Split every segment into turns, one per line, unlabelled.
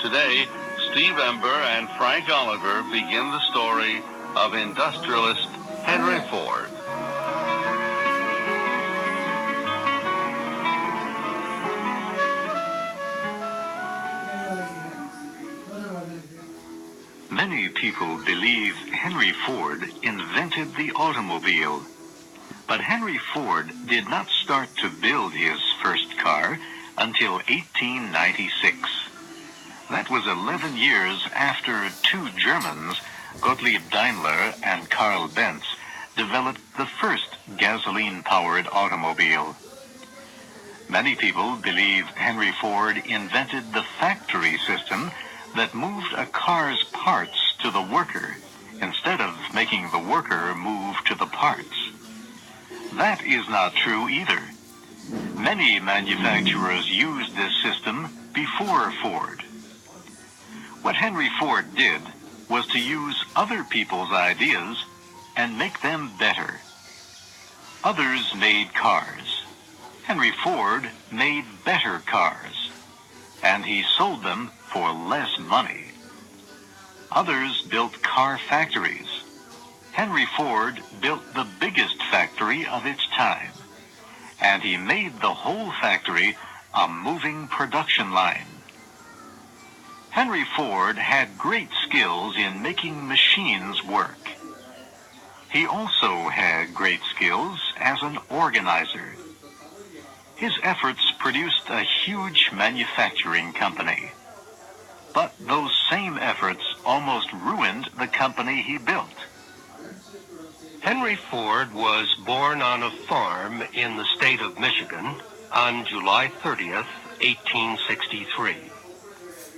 Today, Steve Ember and Frank Oliver begin the story of industrialist Henry Ford.
Many people believe Henry Ford invented the automobile. But Henry Ford did not start to build his first car until 1896. That was 11 years after two Germans, Gottlieb Daimler and Karl Benz, developed the first gasoline-powered automobile. Many people believe Henry Ford invented the factory system that moved a car's parts to the worker instead of making the worker move to the parts. That is not true either. Many manufacturers used this system before Ford. What Henry Ford did was to use other people's ideas and make them better. Others made cars. Henry Ford made better cars, and he sold them for less money. Others built car factories. Henry Ford built the biggest factory of its time, and he made the whole factory a moving production line. Henry Ford had great skills in making machines work. He also had great skills as an organizer. His efforts produced a huge manufacturing company. But those same efforts almost ruined the company he built.
Henry Ford was born on a farm in the state of Michigan on July 30th, 1863.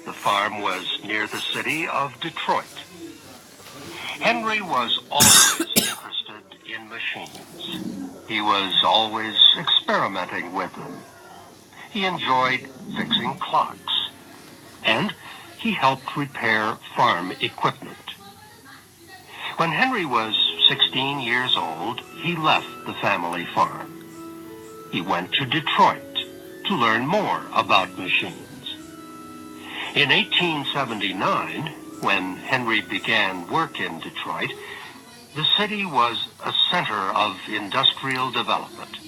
The farm was near the city of Detroit. Henry was always interested in machines. He was always experimenting with them. He enjoyed fixing clocks, and he helped repair farm equipment. When Henry was 16 years old, he left the family farm. He went to Detroit to learn more about machines. In 1879, when Henry began work in Detroit, the city was a center of industrial development.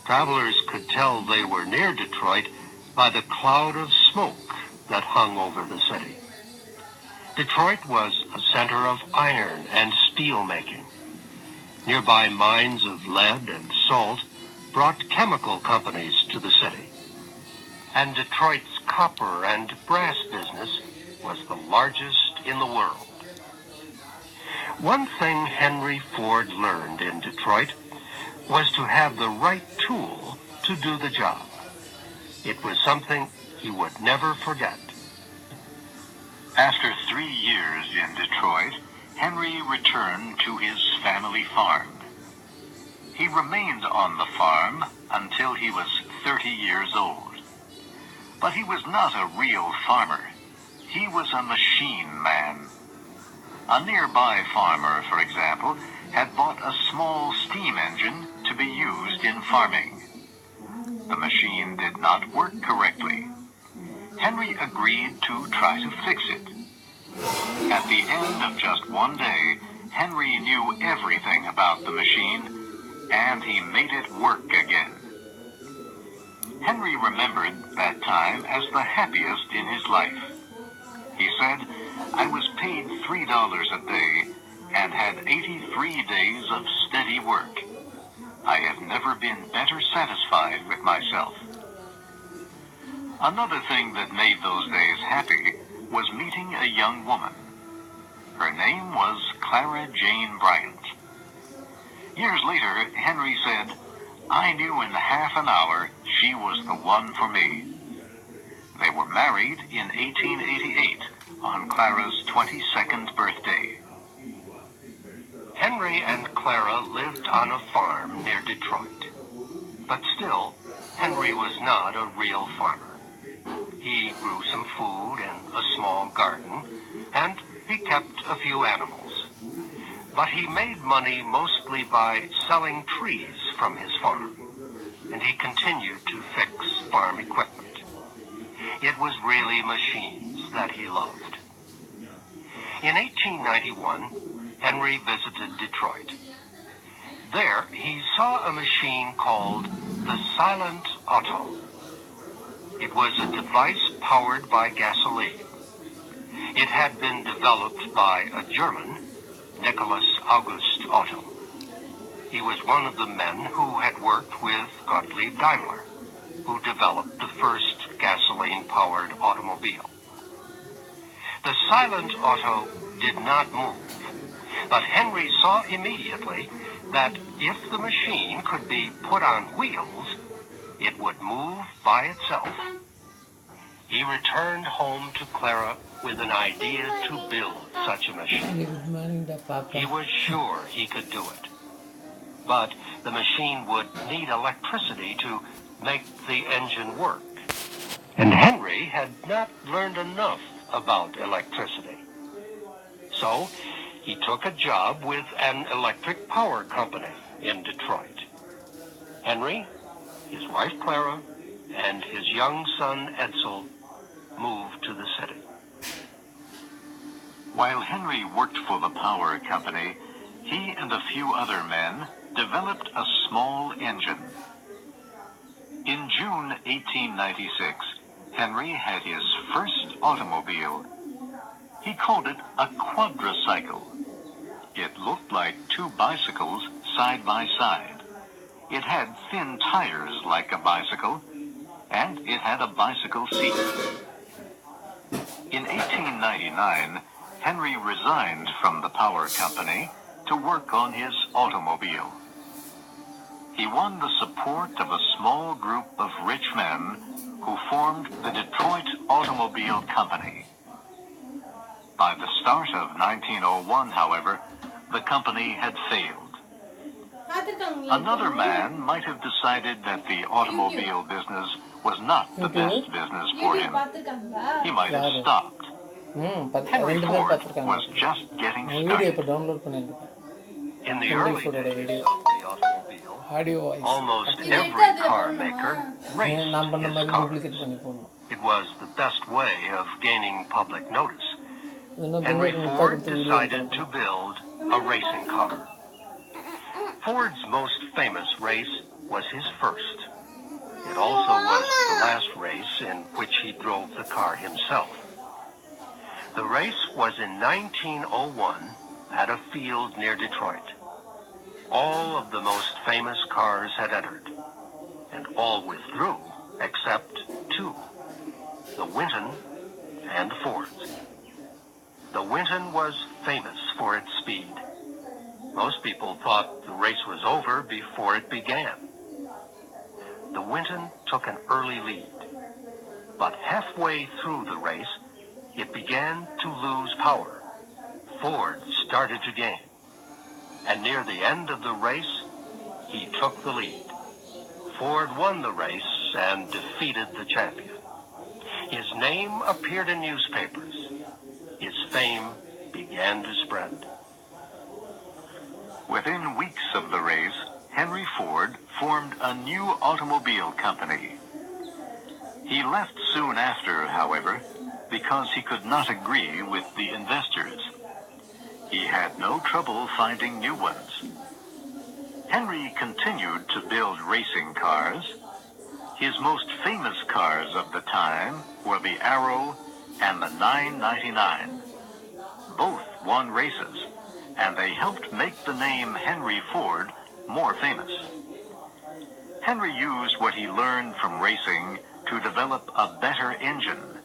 Travelers could tell they were near Detroit by the cloud of smoke that hung over the city. Detroit was a center of iron and steel making. Nearby mines of lead and salt brought chemical companies to the city. And Detroit's copper and brass business was the largest in the world. One thing Henry Ford learned in Detroit was to have the right tool to do the job. It was something he would never forget.
After 3 years in Detroit, Henry returned to his family farm. He remained on the farm until he was 30 years old. But he was not a real farmer. He was a machine man. A nearby farmer, for example, had bought a small steam engine to be used in farming. The machine did not work correctly. Henry agreed to try to fix it. At the end of just one day, Henry knew everything about the machine, and he made it work again. Henry remembered that time as the happiest in his life. He said, "I was paid $3 a day and had 83 days of steady work. I have never been better satisfied with myself." Another thing that made those days happy was meeting a young woman. Her name was Clara Jane Bryant. Years later, Henry said, "I knew in half an hour she was the one for me." They were married in 1888 on Clara's 22nd birthday.
Henry and Clara lived on a farm near Detroit. But still, Henry was not a real farmer. He grew some food in a small garden, and he kept a few animals. But he made money mostly by selling trees from his farm, and he continued to fix farm equipment. It was really machines that he loved. In 1891, Henry visited Detroit. There, he saw a machine called the Silent Auto. It was a device powered by gasoline. It had been developed by a German, Nicholas August Otto. He was one of the men who had worked with Gottlieb Daimler, who developed the first gasoline-powered automobile. The Silent Auto did not move, but Henry saw immediately that if the machine could be put on wheels, it would move by itself. He returned home to Clara with an idea to build such a machine. He was sure he could do it. But the machine would need electricity to make the engine work. And Henry had not learned enough about electricity. So he took a job with an electric power company in Detroit. Henry, his wife Clara, and his young son Edsel moved to the city.
While Henry worked for the power company, he and a few other men developed a small engine. In June 1896, Henry had his first automobile. He called it a quadricycle. It looked like two bicycles side by side. It had thin tires like a bicycle, and it had a bicycle seat. In 1899, Henry resigned from the power company to work on his automobile. He won the support of a small group of rich men who formed the Detroit Automobile Company. By the start of 1901, however, the company had failed. Another man might have decided that the automobile business was not the best business for him. He might have stopped. Henry Ford was just getting started.
In the early days of the automobile, almost every car maker raced his cars. It was the best way of gaining public notice. Henry Ford decided to build a racing car. Ford's most famous race was his first. It also was the last race in which he drove the car himself. The race was in 1901 at a field near Detroit. All of the most famous cars had entered, and all withdrew except two, the Winton and the Fords. The Winton was famous for its speed. Most people thought the race was over before it began. The Winton took an early lead, but halfway through the race, it began to lose power. Ford started to gain, and near the end of the race, he took the lead. Ford won the race and defeated the champion. His name appeared in newspapers. His fame began to spread.
Within weeks of the race, Henry Ford formed a new automobile company. He left soon after, however, because he could not agree with the investors. He had no trouble finding new ones. Henry continued to build racing cars. His most famous cars of the time were the Arrow and the 999. Both won races, and they helped make the name Henry Ford more famous. Henry used what he learned from racing to develop a better engine.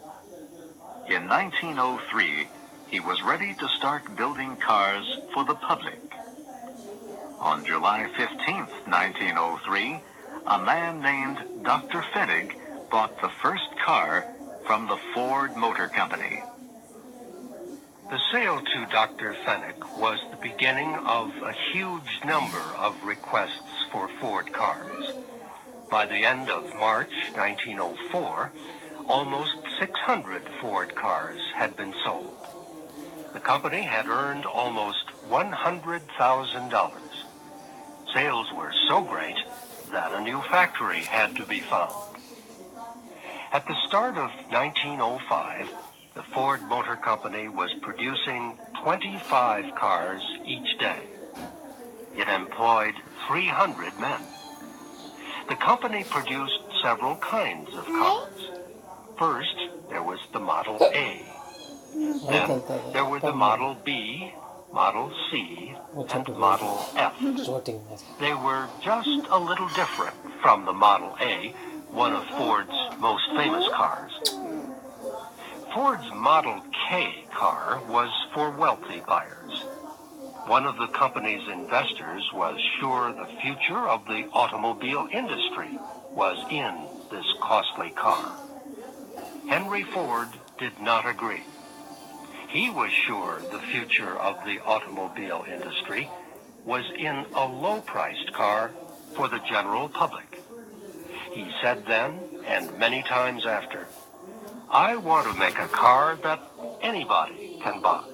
In 1903, he was ready to start building cars for the public. On July 15, 1903, a man named Dr. Fennig bought the first car from the Ford Motor Company.
The sale to Dr. Fennig was the beginning of a huge number of requests for Ford cars. By the end of March 1904, almost 600 Ford cars had been sold. The company had earned almost $100,000. Sales were so great that a new factory had to be found. At the start of 1905, the Ford Motor Company was producing 25 cars each day. It employed 300 men. The company produced several kinds of cars. First, there was the Model A. Then there were the Model B, Model C, and Model F. They were just a little different from the Model A, one of Ford's most famous cars. Ford's Model K car was for wealthy buyers. One of the company's investors was sure the future of the automobile industry was in this costly car. Henry Ford did not agree. He was sure the future of the automobile industry was in a low-priced car for the general public. He said then, and many times after, "I want to make a car that anybody can buy."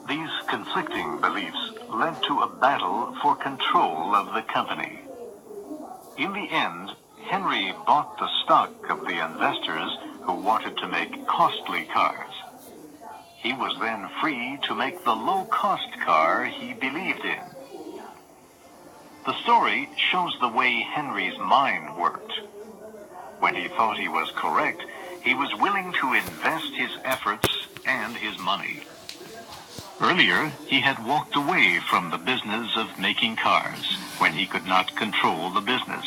These conflicting beliefs led to a battle for control of the company. In the end, Henry bought the stock of the investors who wanted to make costly cars. He was then free to make the low-cost car he believed in. The story shows the way Henry's mind worked. When he thought he was correct, he was willing to invest his efforts and his money. Earlier, he had walked away from the business of making cars when he could not control the business.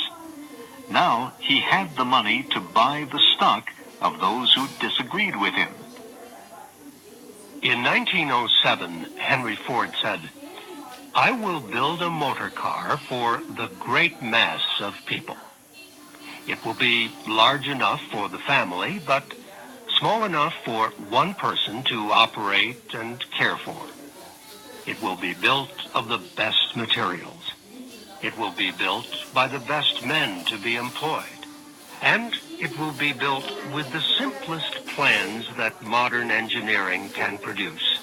Now he had the money to buy the stock of those who disagreed with him.
In 1907, Henry Ford said, "I will build a motor car for the great mass of people. It will be large enough for the family, but small enough for one person to operate and care for. It will be built of the best materials. It will be built by the best men to be employed. And it will be built with the simplest plans that modern engineering can produce.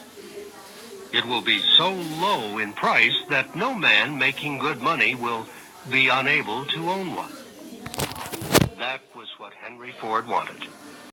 It will be so low in price that no man making good money will be unable to own one." That was what Henry Ford wanted.